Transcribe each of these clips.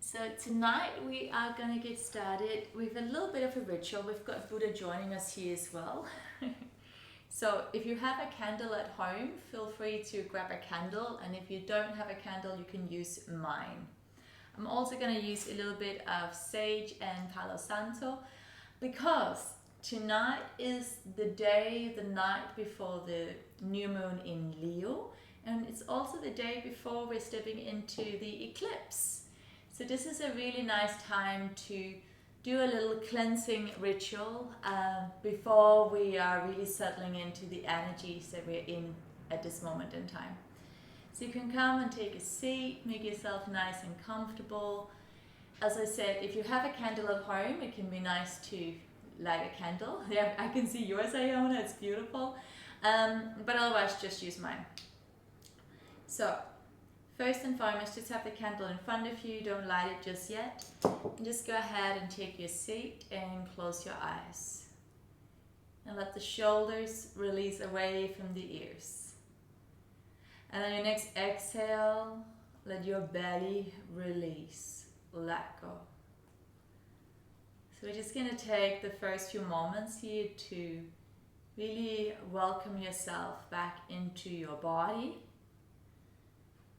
So tonight we are going to get started with a little bit of a ritual. We've got Buddha joining us here as well. So if you have a candle at home, feel free to grab a candle, and if you don't have a candle, you can use mine. I'm also going to use a little bit of sage and Palo Santo because tonight is the day, the night before the new moon in Leo, and it's also the day before we're stepping into the eclipse. So this is a really nice time to do a little cleansing ritual before we are really settling into the energies that we're in at this moment in time. So you can come and take a seat, make yourself nice and comfortable. As I said, if you have a candle at home, it can be nice to light a candle. Yeah, I can see yours, Iona, it's beautiful. But otherwise, just use mine. So, first and foremost, just have the candle in front of you, don't light it just yet. And just go ahead and take your seat and close your eyes. And let the shoulders release away from the ears. And on your next exhale, let your belly release, let go. So we're just going to take the first few moments here to really welcome yourself back into your body.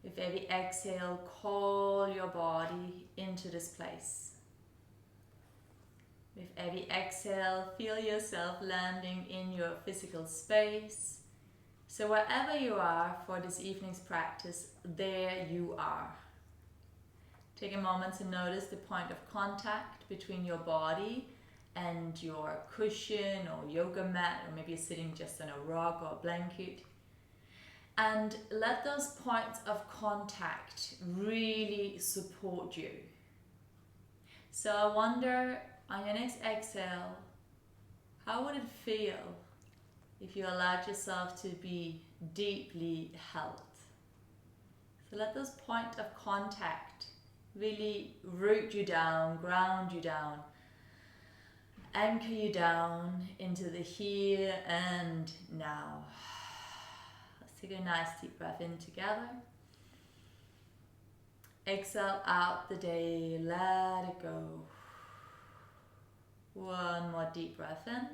With every exhale, call your body into this place. With every exhale, feel yourself landing in your physical space. So wherever you are for this evening's practice, there you are. Take a moment to notice the point of contact between your body and your cushion or yoga mat, or maybe you're sitting just on a rug or a blanket. And let those points of contact really support you. So I wonder, on your next exhale, how would it feel if you allowed yourself to be deeply held? So let those points of contact really root you down, ground you down, anchor you down into the here and now. Take a nice deep breath in together. Exhale out the day, let it go. One more deep breath in.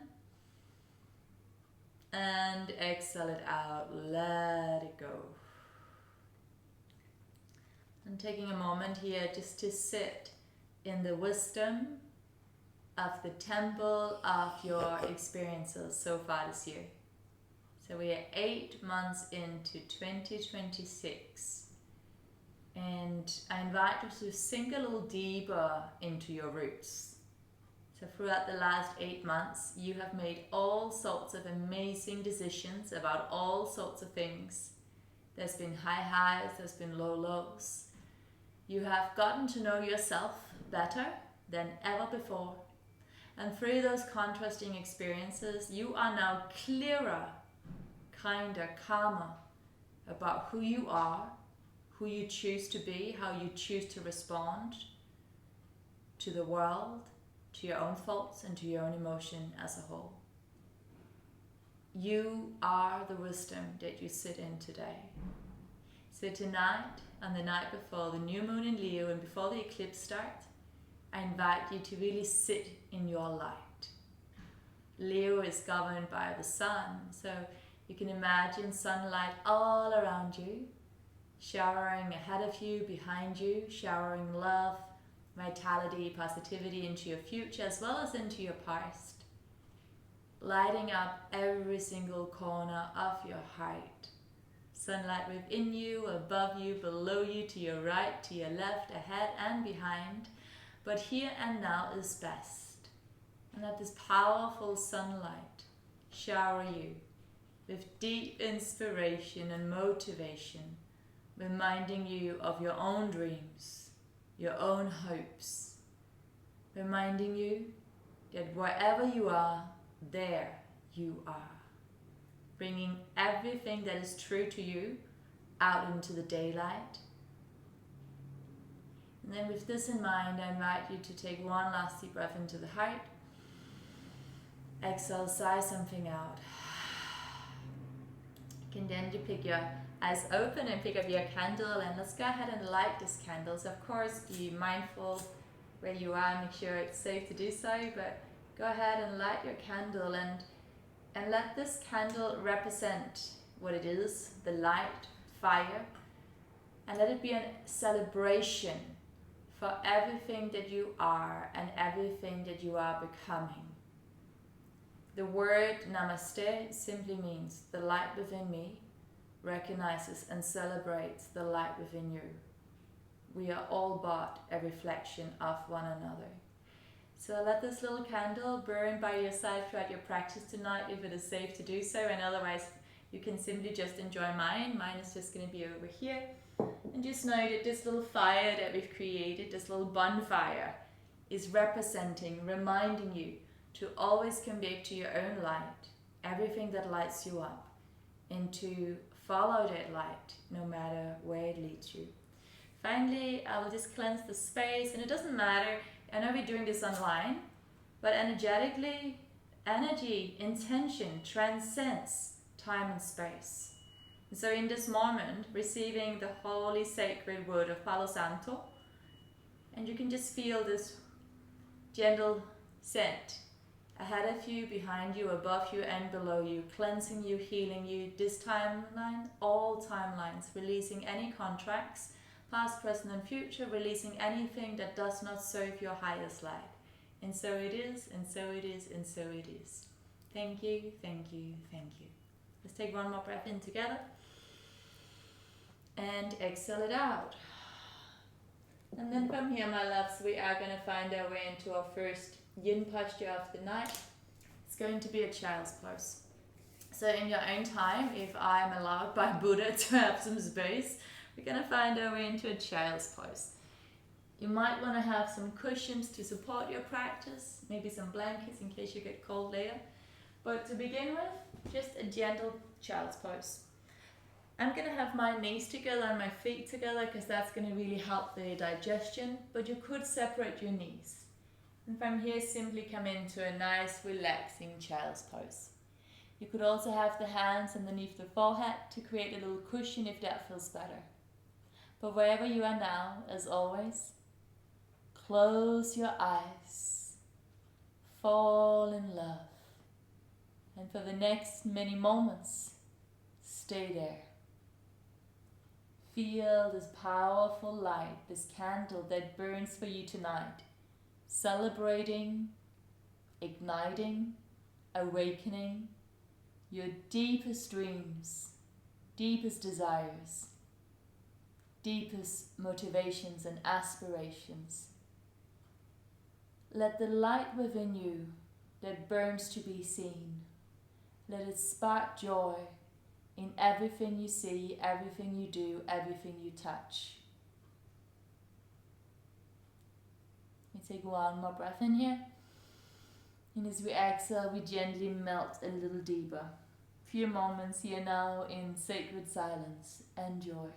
And exhale it out, let it go. And taking a moment here just to sit in the wisdom of the temple of your experiences so far this year. So we are 8 months into 2026, and I invite you to sink a little deeper into your roots. So throughout the last 8 months, you have made all sorts of amazing decisions about all sorts of things. There's been high highs, there's been low lows. You have gotten to know yourself better than ever before. And through those contrasting experiences, you are now clearer, kinder, calmer about who you are, who you choose to be, how you choose to respond to the world, to your own thoughts, and to your own emotion as a whole. You are the wisdom that you sit in today. So tonight, and the night before the new moon in Leo and before the eclipse starts, I invite you to really sit in your light. Leo is governed by the sun, so you can imagine sunlight all around you, showering ahead of you, behind you, showering love, vitality, positivity into your future as well as into your past, lighting up every single corner of your heart. Sunlight within you, above you, below you, to your right, to your left, ahead and behind, but here and now is best. And let this powerful sunlight shower you with deep inspiration and motivation, reminding you of your own dreams, your own hopes, reminding you that wherever you are, there you are, bringing everything that is true to you out into the daylight. And then with this in mind, I invite you to take one last deep breath into the heart. Exhale, sigh something out. You can then pick your eyes open and pick up your candle, and let's go ahead and light this candle. So of course, be mindful where you are, make sure it's safe to do so, but go ahead and light your candle and let this candle represent what it is, the light, fire, and let it be a celebration for everything that you are and everything that you are becoming. The word Namaste simply means the light within me recognizes and celebrates the light within you. We are all but a reflection of one another. So let this little candle burn by your side throughout your practice tonight if it is safe to do so, and otherwise you can simply just enjoy mine. Mine is just going to be over here. And just know that this little fire that we've created, this little bonfire, is representing, reminding you to always come back to your own light, everything that lights you up, and to follow that light no matter where it leads you. Finally, I will just cleanse the space, and it doesn't matter, I know we're doing this online, but energetically, energy, intention transcends time and space. So in this moment, receiving the holy sacred wood of Palo Santo, and you can just feel this gentle scent ahead of you, behind you, above you and below you, cleansing you, healing you. This timeline, all timelines, releasing any contracts, past, present and future, releasing anything that does not serve your highest light. And so it is, and so it is, and so it is. Thank you, thank you, thank you. Let's take one more breath in together. And exhale it out. And then from here, my loves, we are going to find our way into our first yin posture of the night. It's going to be a child's pose. So in your own time, if I'm allowed by Buddha to have some space, we're going to find our way into a child's pose. You might want to have some cushions to support your practice, maybe some blankets in case you get cold later. But to begin with, just a gentle child's pose. I'm going to have my knees together and my feet together because that's going to really help the digestion, but you could separate your knees. And from here, simply come into a nice, relaxing child's pose. You could also have the hands underneath the forehead to create a little cushion if that feels better. But wherever you are now, as always, close your eyes, fall in love, and for the next many moments, stay there. Feel this powerful light, this candle that burns for you tonight, celebrating, igniting, awakening your deepest dreams, deepest desires, deepest motivations and aspirations. Let the light within you that burns to be seen, let it spark joy in everything you see, everything you do, everything you touch. Let me take one more breath in here. And as we exhale, we gently melt a little deeper. Few moments here now in sacred silence and joy.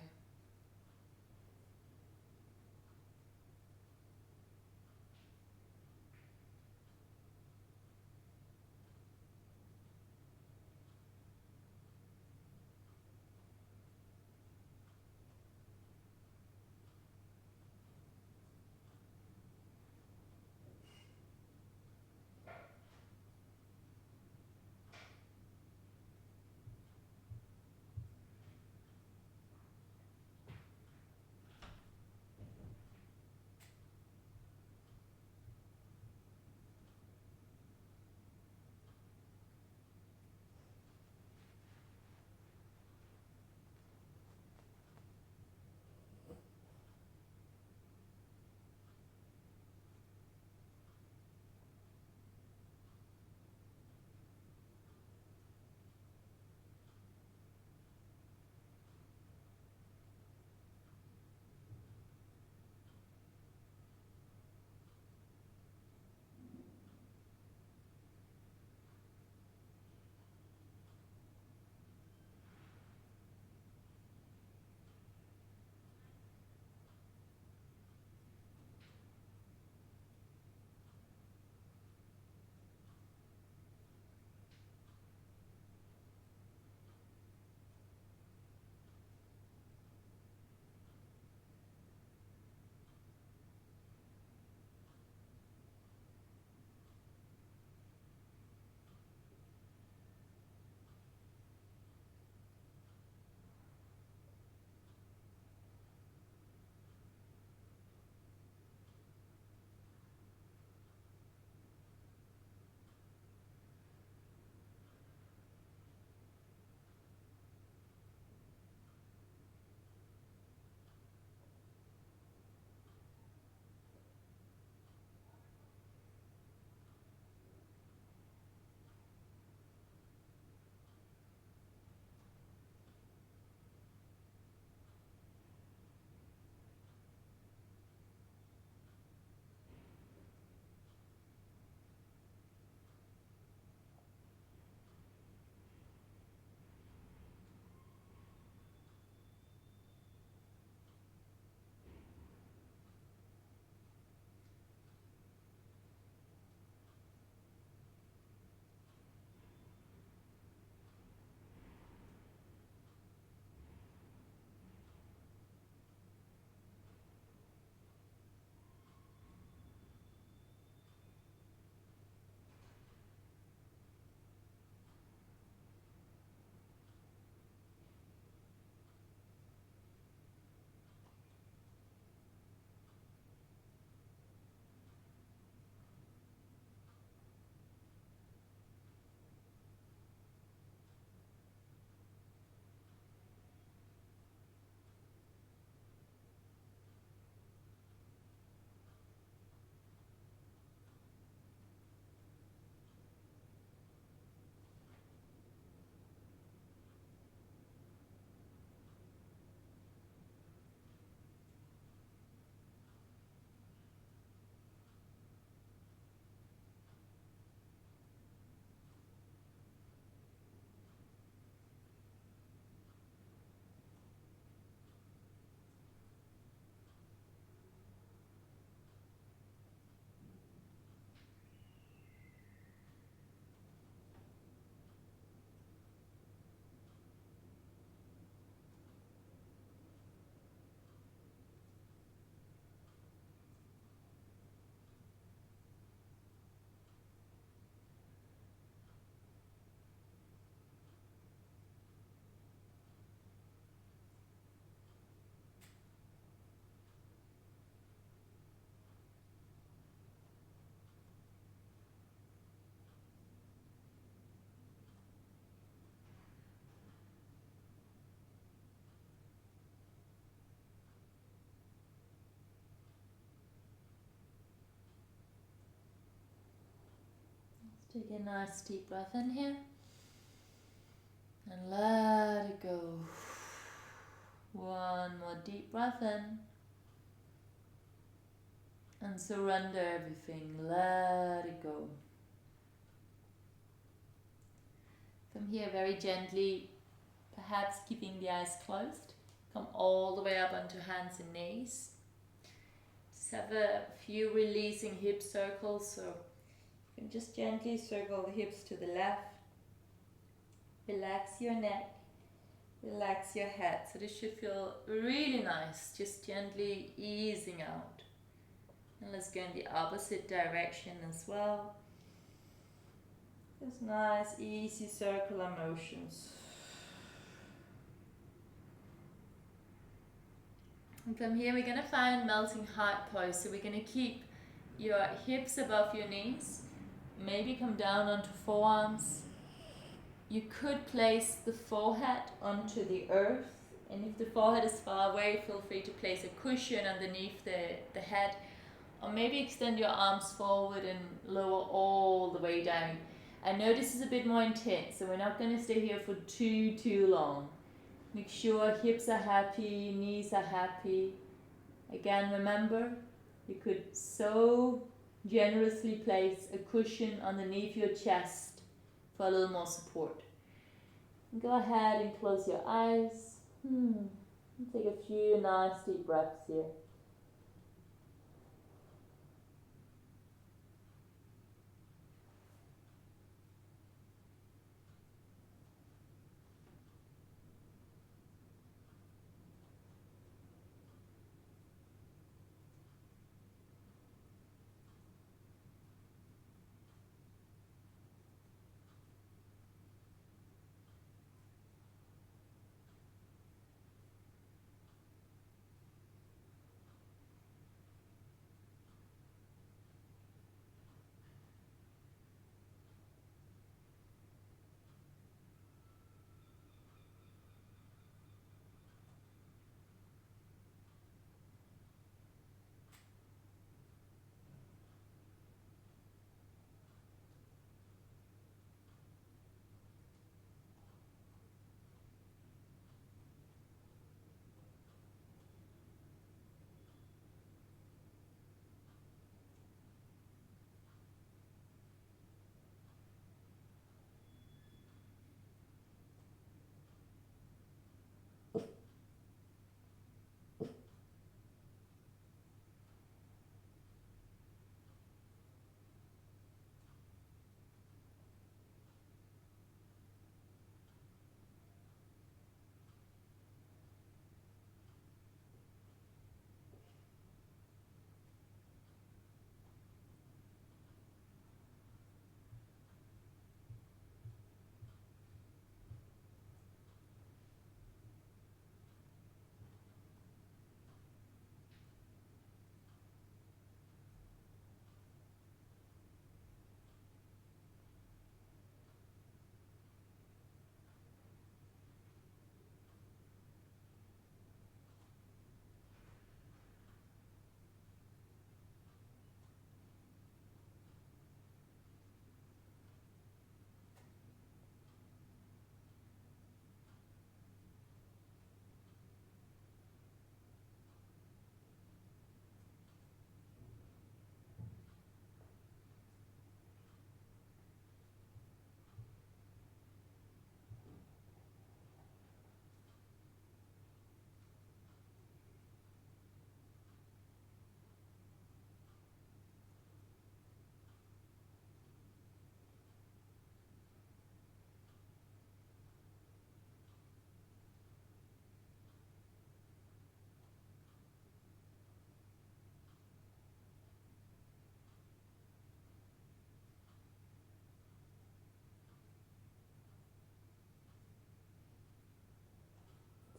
Take a nice deep breath in here and let it go. One more deep breath in and surrender everything. Let it go. From here, very gently, perhaps keeping the eyes closed, come all the way up onto hands and knees. Just have a few releasing hip circles, so you can just gently circle the hips to the left. Relax your neck, relax your head. So this should feel really nice, just gently easing out. And let's go in the opposite direction as well. Just nice, easy circular motions. And from here we're going to find melting heart pose. So we're going to keep your hips above your knees. Maybe come down onto forearms. You could place the forehead onto the earth. And if the forehead is far away, feel free to place a cushion underneath the head. Or maybe extend your arms forward and lower all the way down. I know this is a bit more intense, so we're not going to stay here for too long. Make sure hips are happy, knees are happy. Again, remember, you could so generously place a cushion underneath your chest for a little more support. Go ahead and close your eyes. Take a few nice deep breaths here.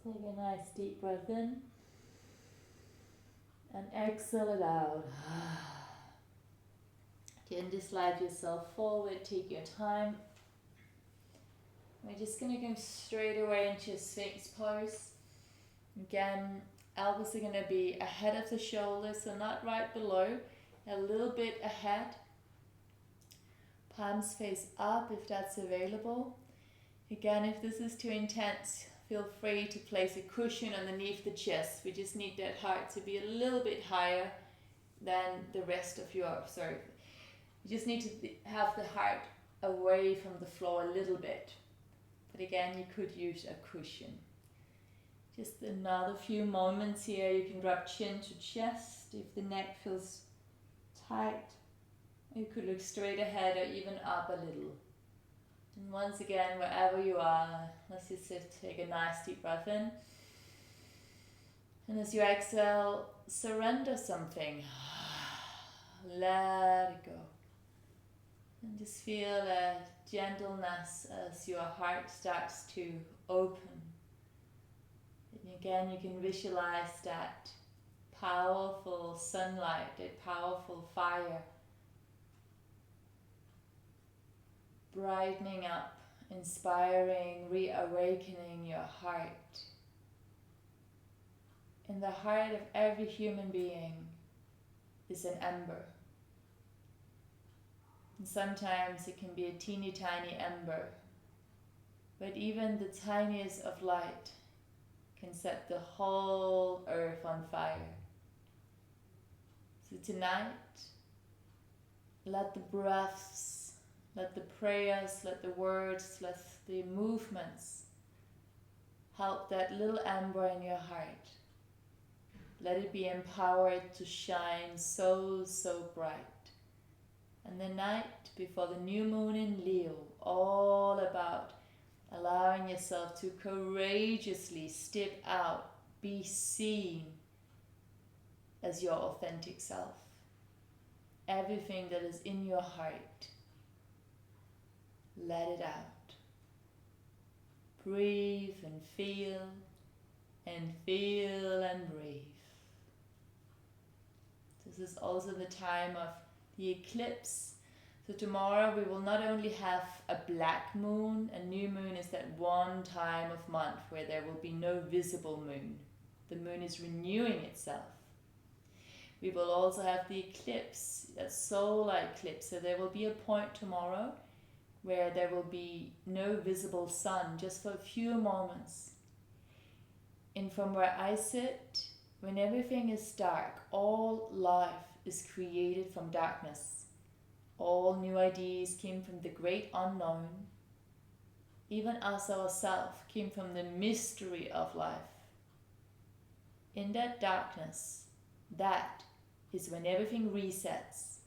Take a nice deep breath in and exhale it out. Gently slide yourself forward, take your time. We're just going to go straight away into Sphinx pose. Again, elbows are going to be ahead of the shoulders, so not right below, a little bit ahead. palms face up if that's available. Again, if this is too intense, feel free to place a cushion underneath the chest. We just need that heart to be a little bit higher than the rest of your, you just need to have the heart away from the floor a little bit. But again, you could use a cushion. Just another few moments here. You can drop chin to chest if the neck feels tight. You could look straight ahead or even up a little. And once again, wherever you are, let's just take a nice deep breath in. And as you exhale, surrender something. Let it go. And just feel a gentleness as your heart starts to open. And again, you can visualize that powerful sunlight, that powerful fire brightening up, inspiring, reawakening your heart. In the heart of every human being is an ember. And sometimes it can be a teeny tiny ember, but even the tiniest of light can set the whole earth on fire. So tonight, let the breaths, let the prayers, let the words, let the movements help that little ember in your heart. Let it be empowered to shine so, so bright. And the night before the new moon in Leo, all about allowing yourself to courageously step out, be seen as your authentic self. Everything that is in your heart, let it out. Breathe and feel and breathe. This is also the time of the eclipse. So tomorrow we will not only have a black moon, a new moon is that one time of month where there will be no visible moon. The moon is renewing itself. We will also have the eclipse, a solar eclipse. So there will be a point tomorrow where there will be no visible sun, just for a few moments. And from where I sit, when everything is dark, all life is created from darkness. All new ideas came from the great unknown. Even us ourselves came from the mystery of life. In that darkness, that is when everything resets.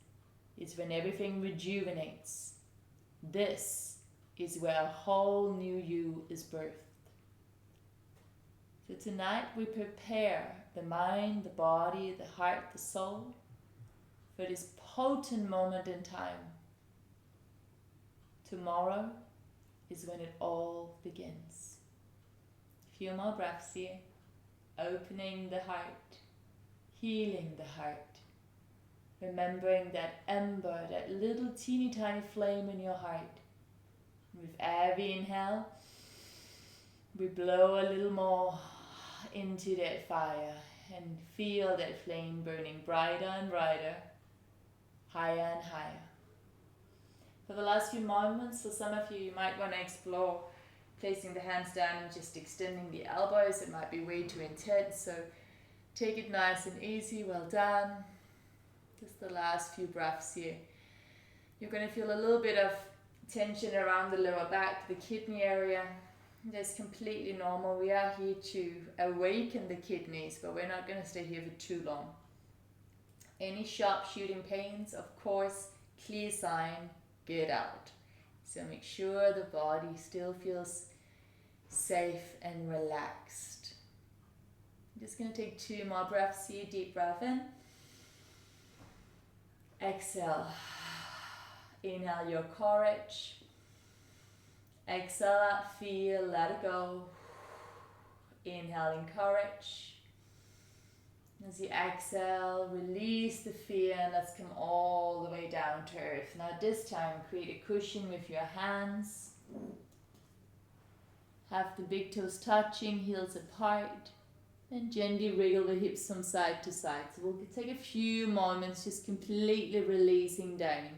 It's when everything rejuvenates. This is where a whole new you is birthed. So tonight we prepare the mind, the body, the heart, the soul for this potent moment in time. Tomorrow is when it all begins. A few more breaths here. Opening the heart, healing the heart. Remembering that ember, that little teeny tiny flame in your heart. With every inhale, we blow a little more into that fire and feel that flame burning brighter and brighter, higher and higher. For the last few moments, for some of you, you might want to explore placing the hands down and just extending the elbows. It might be way too intense, so take it nice and easy. Well done. Just the last few breaths here. You're going to feel a little bit of tension around the lower back, the kidney area. That's completely normal. We are here to awaken the kidneys, but we're not going to stay here for too long. Any sharp shooting pains, of course, clear sign, get out. So make sure the body still feels safe and relaxed. I'm just going to take 2 more breaths here. Deep breath in. Exhale. Inhale your courage. Exhale, feel, let it go. Inhaling courage. As you exhale, release the fear and let's come all the way down to earth. Now this time, create a cushion with your hands. Have the big toes touching, heels apart. And gently wriggle the hips from side to side. So we'll take a few moments just completely releasing down.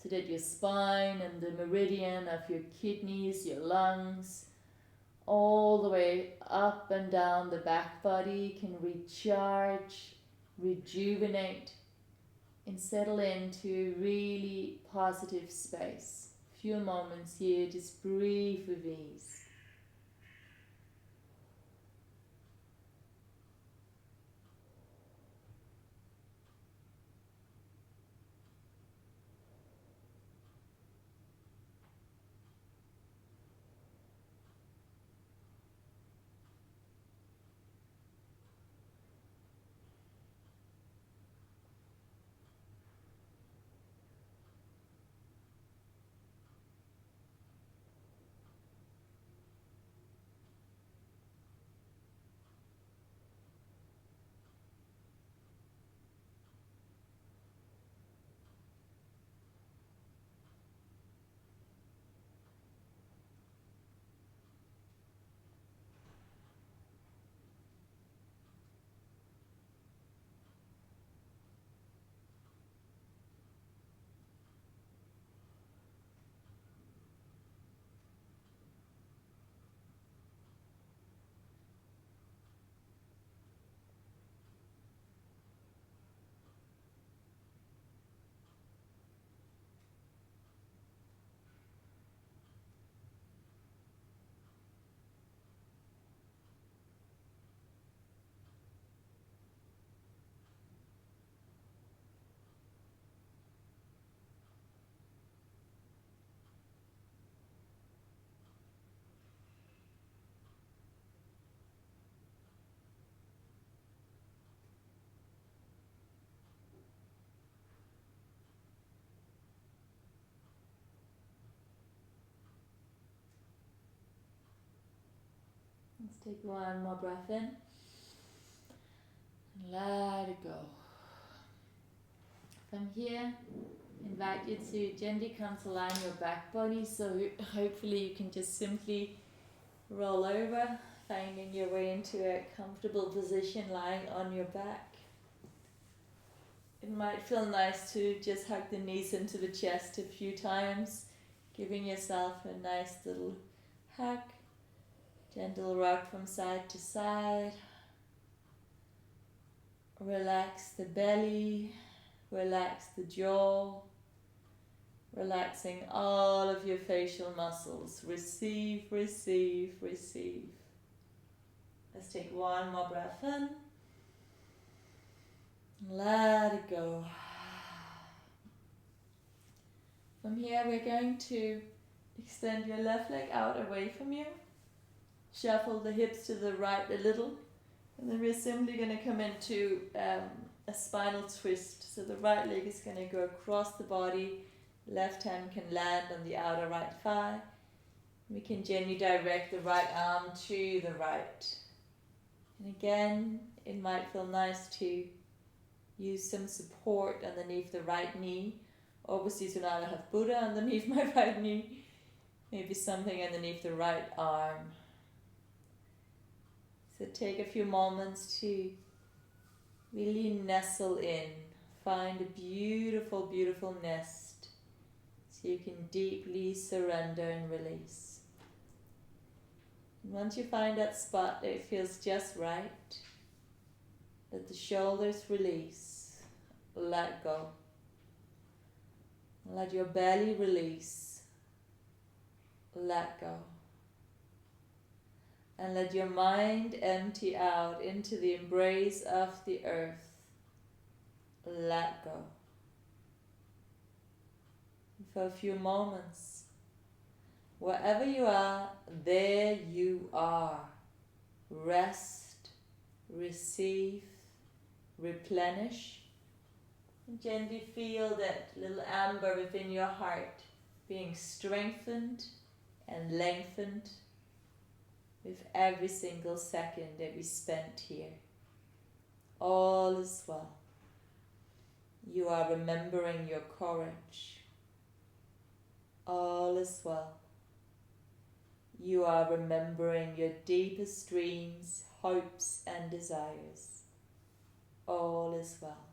so that your spine and the meridian of your kidneys, your lungs, all the way up and down the back body can recharge, rejuvenate, and settle into a really positive space. Few moments here, just breathe with ease. Let's take one more breath in and let it go. From here, invite you to gently come to line your back body, so hopefully you can just simply roll over, finding your way into a comfortable position lying on your back. It might feel nice to just hug the knees into the chest a few times, giving yourself a nice little hug. Gentle rock from side to side. Relax the belly, relax the jaw, relaxing all of your facial muscles. Receive, receive, receive. Let's take one more breath in. Let it go. From here we're going to extend your left leg out away from you. Shuffle the hips to the right a little, and then we're simply going to come into a spinal twist. So the right leg is going to go across the body, left hand can land on the outer right thigh. We can gently direct the right arm to the right. And again, it might feel nice to use some support underneath the right knee. Obviously tonight I have Buddha underneath my right knee, maybe something underneath the right arm. So take a few moments to really nestle in. Find a beautiful, beautiful nest so you can deeply surrender and release. And once you find that spot that it feels just right, let the shoulders release. Let go. Let your belly release. Let go. And let your mind empty out into the embrace of the earth. Let go. For a few moments, wherever you are, there you are. Rest, receive, replenish. And gently feel that little amber within your heart being strengthened and lengthened with every single second that we spent here. All is well. You are remembering your courage. All is well. You are remembering your deepest dreams, hopes and desires. All is well.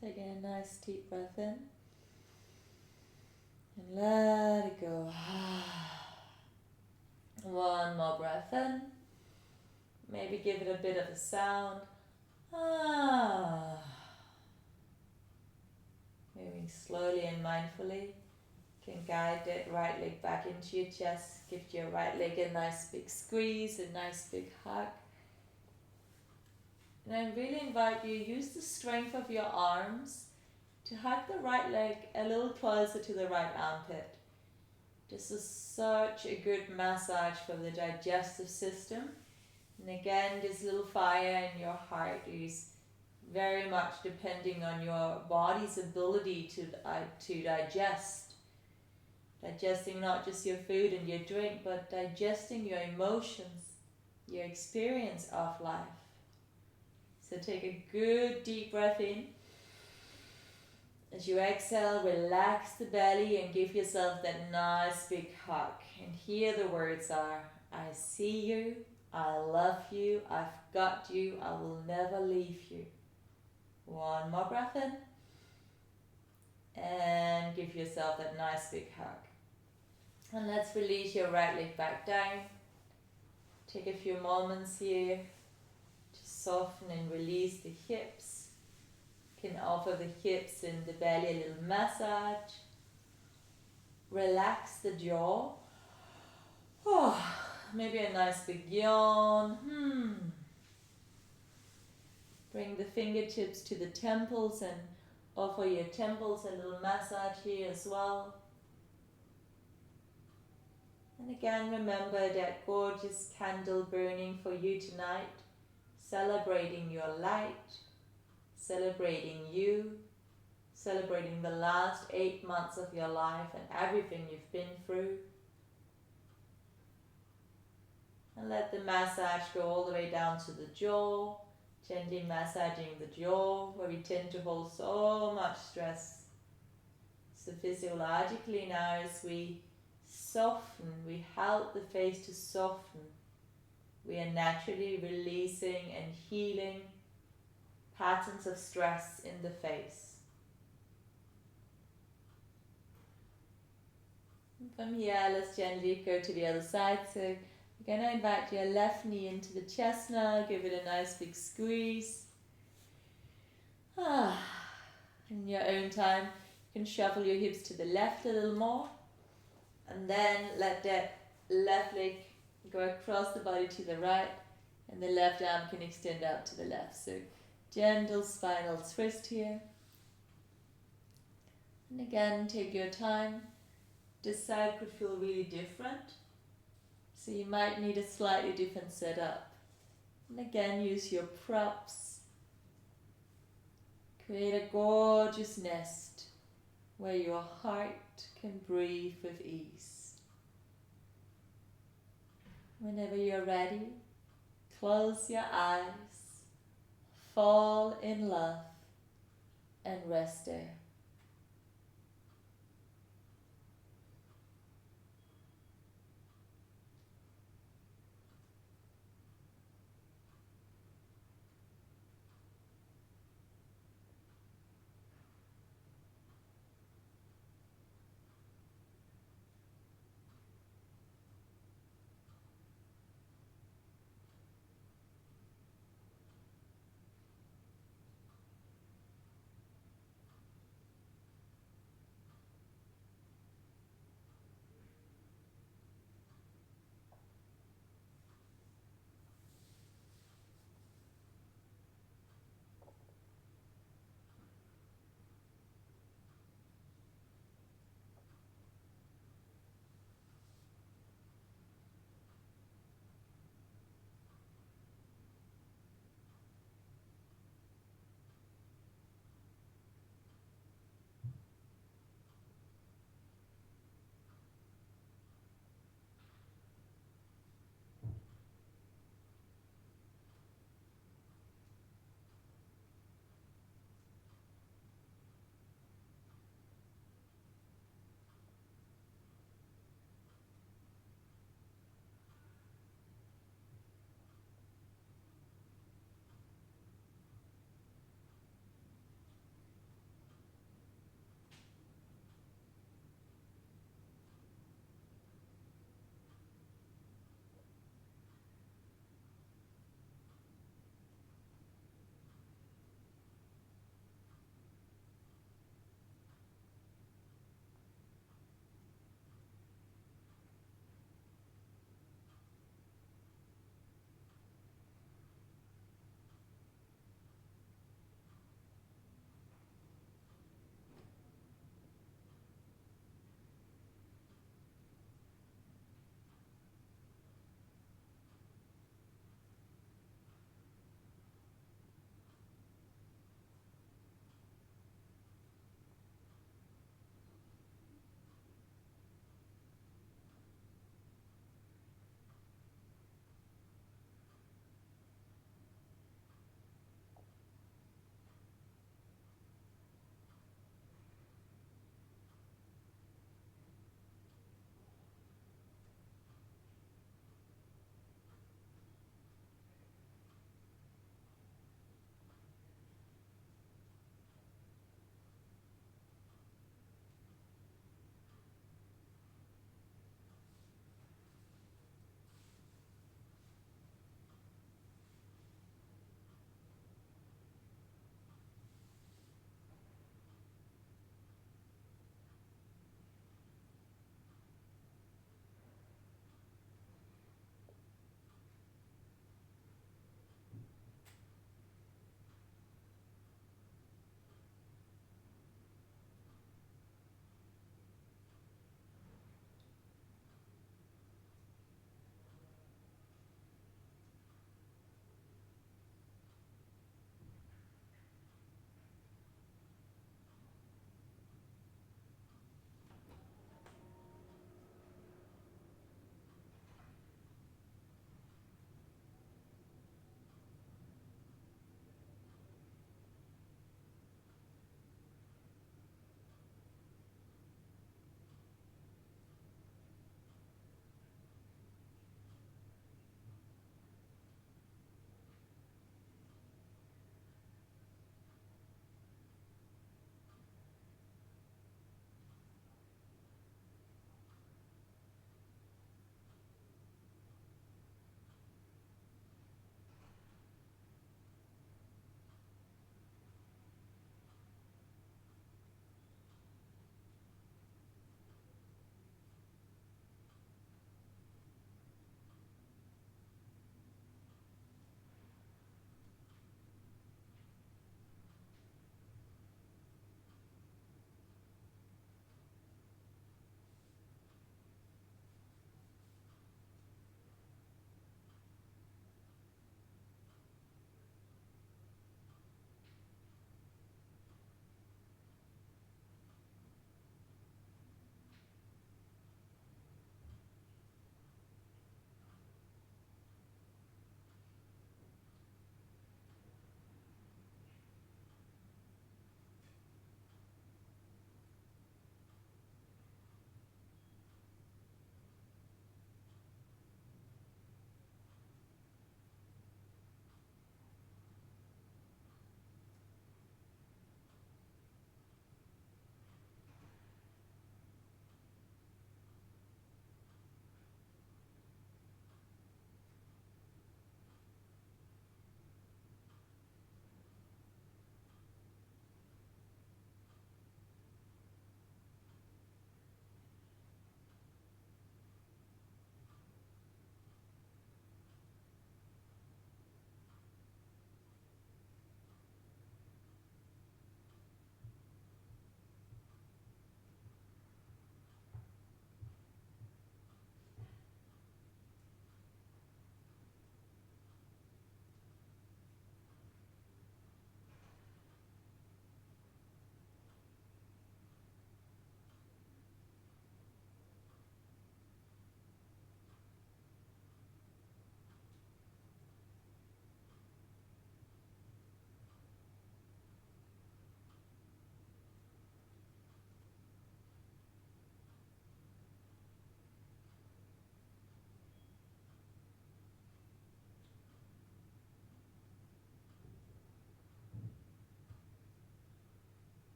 Taking a nice deep breath in and let it go. One more breath in. Maybe give it a bit of a sound. Moving slowly and mindfully. You can guide that right leg back into your chest. Give your right leg a nice big squeeze, a nice big hug. And I really invite you, use the strength of your arms to hug the right leg a little closer to the right armpit. This is such a good massage for the digestive system. And again, this little fire in your heart is very much depending on your body's ability to digest. Digesting not just your food and your drink, but digesting your emotions, your experience of life. So take a good deep breath in. As you exhale, relax the belly and give yourself that nice big hug. And here the words are, I see you, I love you, I've got you, I will never leave you. One more breath in. And give yourself that nice big hug. And let's release your right leg back down. Take a few moments here to soften and release the hips. You can offer the hips and the belly a little massage. Relax the jaw. Maybe a nice big yawn. Bring the fingertips to the temples and offer your temples a little massage here as well. And again, remember that gorgeous candle burning for you tonight, celebrating your light, celebrating you, celebrating the last 8 months of your life and everything you've been through. And let the massage go all the way down to the jaw, gently massaging the jaw where we tend to hold so much stress. So physiologically now, as we soften, we help the face to soften. We are naturally releasing and healing patterns of stress in the face. And from here, let's gently go to the other side. So we're going to invite your left knee into the chest now. Give it a nice big squeeze. In your own time, you can shuffle your hips to the left a little more. And then let that left leg go across the body to the right, and the left arm can extend out to the left. So gentle spinal twist here. And again, take your time. This side could feel really different, so you might need a slightly different setup. And again, use your props. Create a gorgeous nest where your heart can breathe with ease. Whenever you're ready, close your eyes, fall in love, and rest there.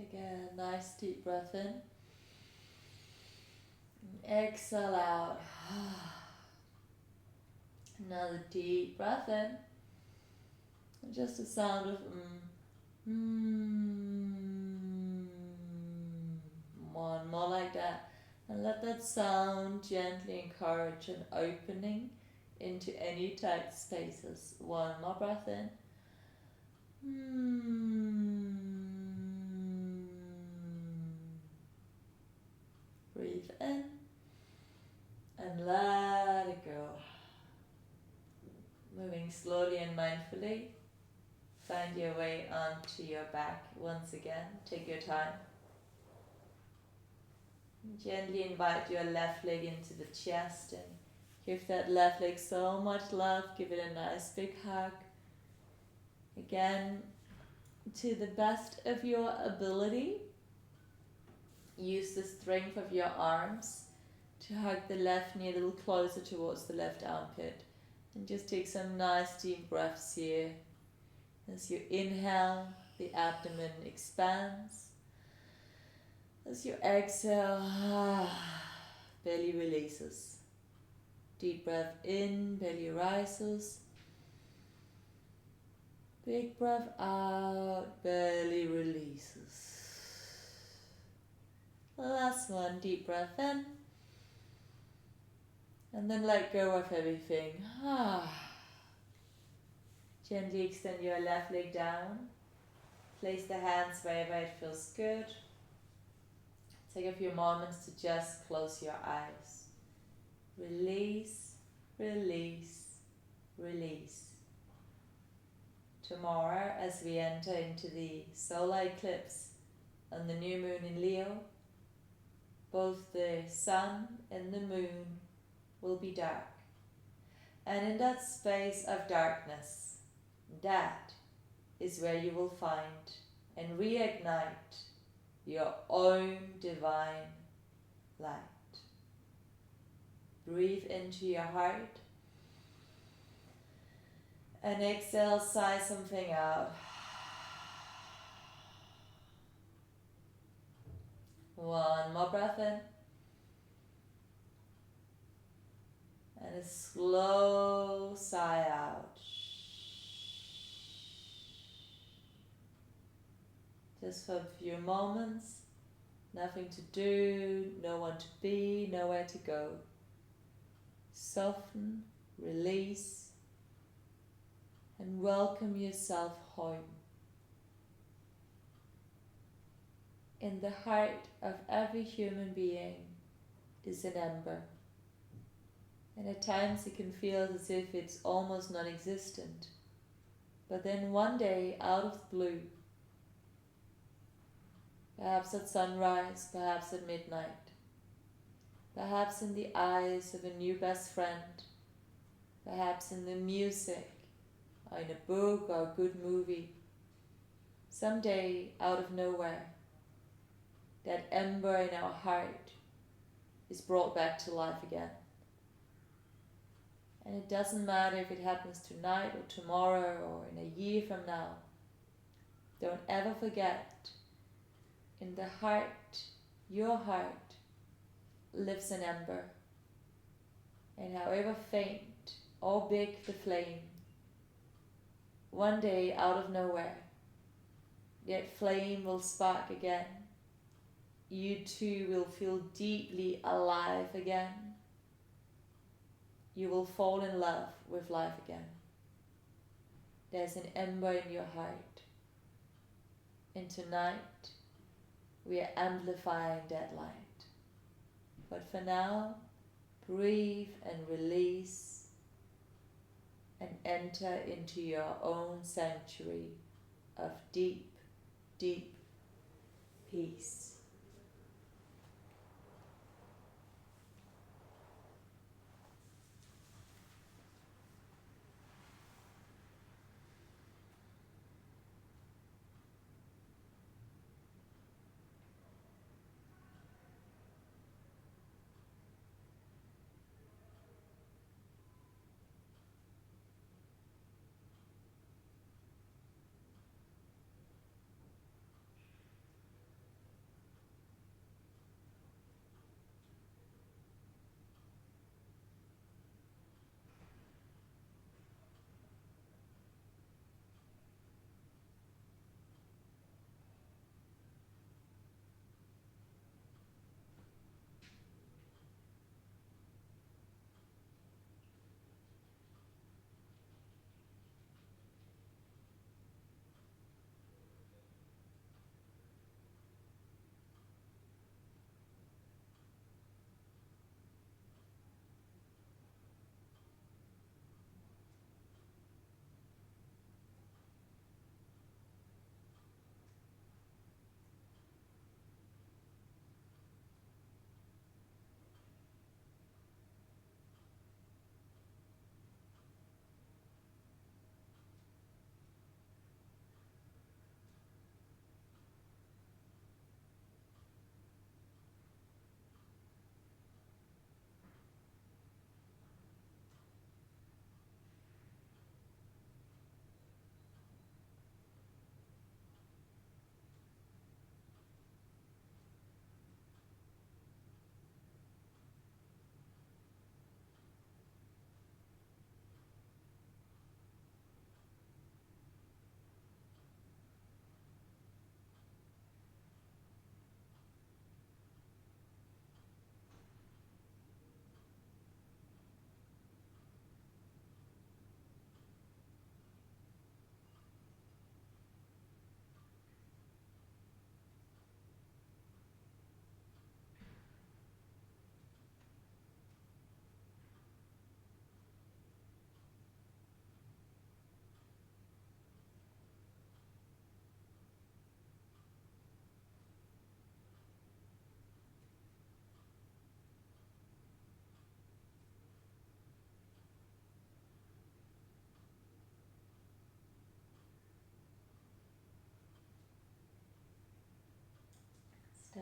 Again, nice deep breath in. And exhale out. Another deep breath in. And just the sound of One more like that. And let that sound gently encourage an opening into any tight spaces. One more breath in. Breathe in and let it go. Moving slowly and mindfully. Find your way onto your back once again. Take your time. Gently invite your left leg into the chest and give that left leg so much love. Give it a nice big hug. Again, to the best of your ability, use the strength of your arms to hug the left knee a little closer towards the left armpit. And just take some nice deep breaths here. As you inhale, the abdomen expands. As you exhale, belly releases. Deep breath in, belly rises. Big breath out, belly releases. Last one, deep breath in. And then let go of everything. Gently extend your left leg down. Place the hands wherever it feels good. Take a few moments to just close your eyes. Release, release, release. Tomorrow, as we enter into the solar eclipse and the new moon in Leo, both the sun and the moon will be dark. And in that space of darkness, that is where you will find and reignite your own divine light. Breathe into your heart and exhale, sigh something out. One more breath in. And a slow sigh out. Just for a few moments, nothing to do, no one to be, nowhere to go. Soften, release, and welcome yourself home. In the heart of every human being is an ember. And at times it can feel as if it's almost non-existent. But then one day, out of the blue, perhaps at sunrise, perhaps at midnight, perhaps in the eyes of a new best friend, perhaps in the music, or in a book or a good movie, someday, out of nowhere, that ember in our heart is brought back to life again. And it doesn't matter if it happens tonight or tomorrow or in a year from now. Don't ever forget, in the heart, your heart, lives an ember. And however faint or big the flame, one day out of nowhere, that flame will spark again. You too will feel deeply alive again. You will fall in love with life again. There's an ember in your heart. And tonight, we are amplifying that light. But for now, breathe and release and enter into your own sanctuary of deep, deep peace.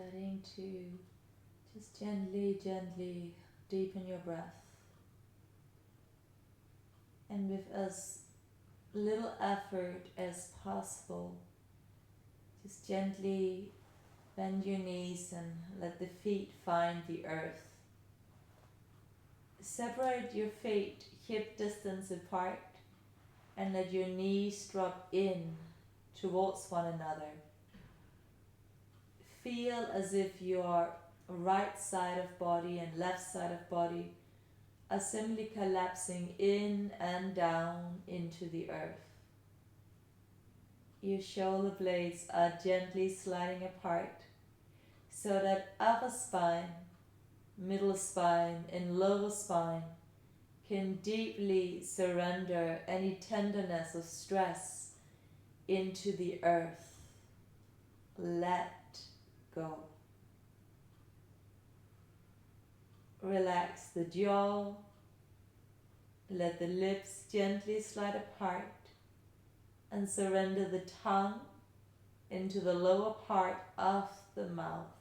Starting to just gently, gently deepen your breath. And with as little effort as possible, just gently bend your knees and let the feet find the earth. Separate your feet hip distance apart and let your knees drop in towards one another. Feel as if your right side of body and left side of body are simply collapsing in and down into the earth. Your shoulder blades are gently sliding apart so that upper spine, middle spine, and lower spine can deeply surrender any tenderness or stress into the earth. Let go. Relax the jaw. Let the lips gently slide apart and surrender the tongue into the lower part of the mouth.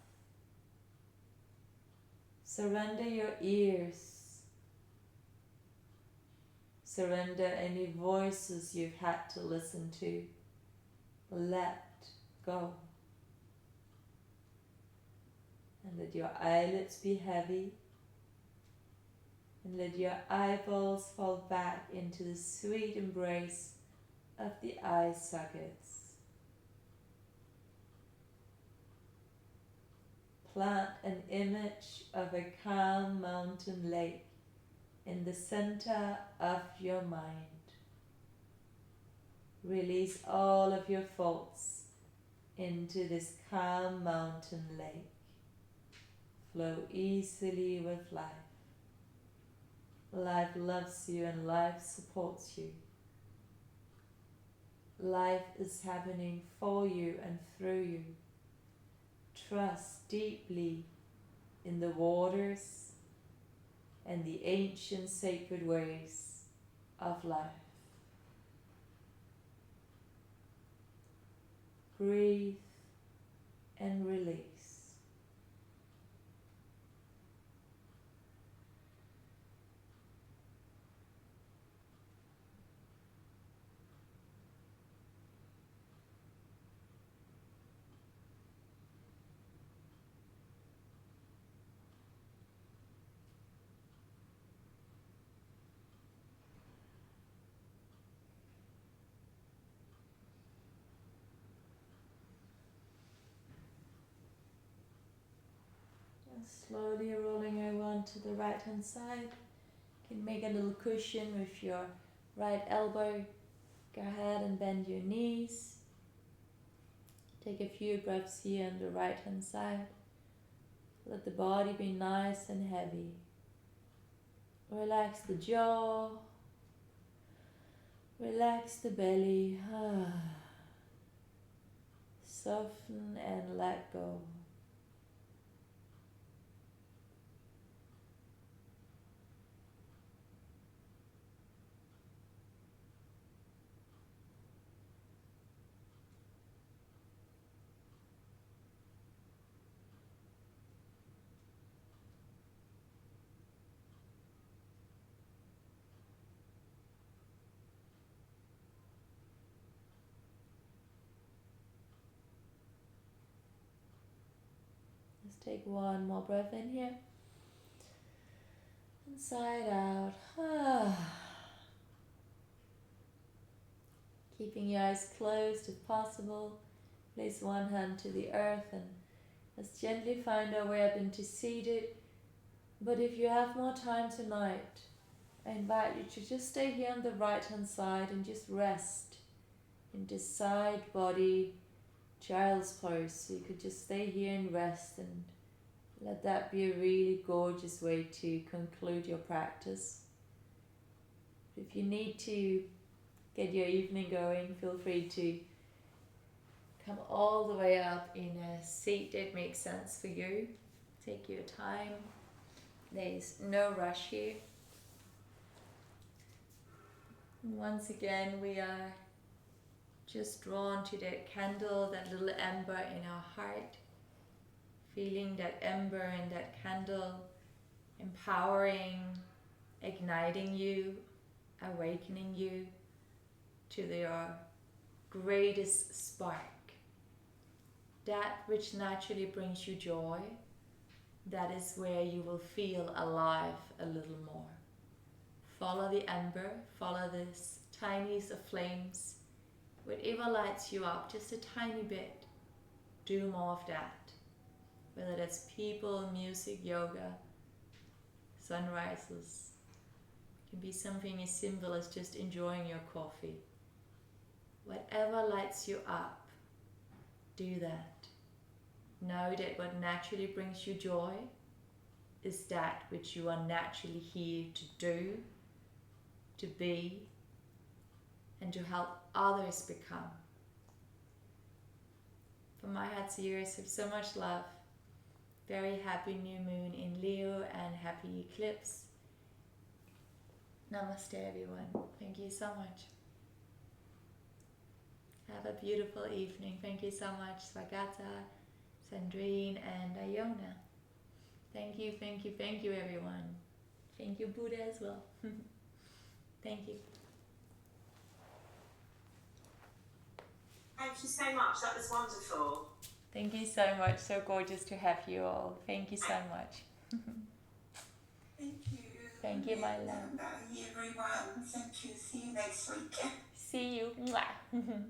Surrender your ears. Surrender any voices you've had to listen to. Let go. And let your eyelids be heavy. And let your eyeballs fall back into the sweet embrace of the eye sockets. Plant an image of a calm mountain lake in the center of your mind. Release all of your thoughts into this calm mountain lake. Flow easily with life. Life loves you and life supports you. Life is happening for you and through you. Trust deeply in the waters and the ancient sacred ways of life. Breathe and release. Slowly rolling over onto the right hand side. You can make a little cushion with your right elbow. Go ahead and bend your knees. Take a few breaths here on the right hand side. Let the body be nice and heavy. Relax the jaw. Relax the belly. Soften and let go. Let's take one more breath in here. Inside out. Keeping your eyes closed if possible. Place one hand to the earth and let's gently find our way up into seated. But if you have more time tonight, I invite you to just stay here on the right hand side and just rest in this side body child's pose. So you could just stay here and rest, and let that be a really gorgeous way to conclude your practice. If you need to get your evening going, feel free to come all the way up in a seat that makes sense for you. Take your time. There's no rush here. Once again, we are just drawn to that candle, that little ember in our heart. Feeling that ember and that candle empowering, igniting you, awakening you to your greatest spark. That which naturally brings you joy, that is where you will feel alive a little more. Follow the ember, follow this tiniest of flames. Whatever lights you up just a tiny bit, do more of that. Whether that's people, music, yoga, sunrises. It can be something as simple as just enjoying your coffee. Whatever lights you up, do that. Know that what naturally brings you joy is that which you are naturally here to do, to be, and to help others become. From my heart to yours, with so much love. Very happy new moon in Leo and happy eclipse. Namaste everyone. Thank you so much. Have a beautiful evening. Thank you so much, Swagata, Sandrine, and Iona. Thank you everyone. Thank you Buddha as well. Thank you. Thank you so much. That was wonderful. Thank you so much. So gorgeous to have you all. Thank you so much. Thank you. Thank you, my love. Bye, everyone. Thank you. See you next week. See you. Mwah.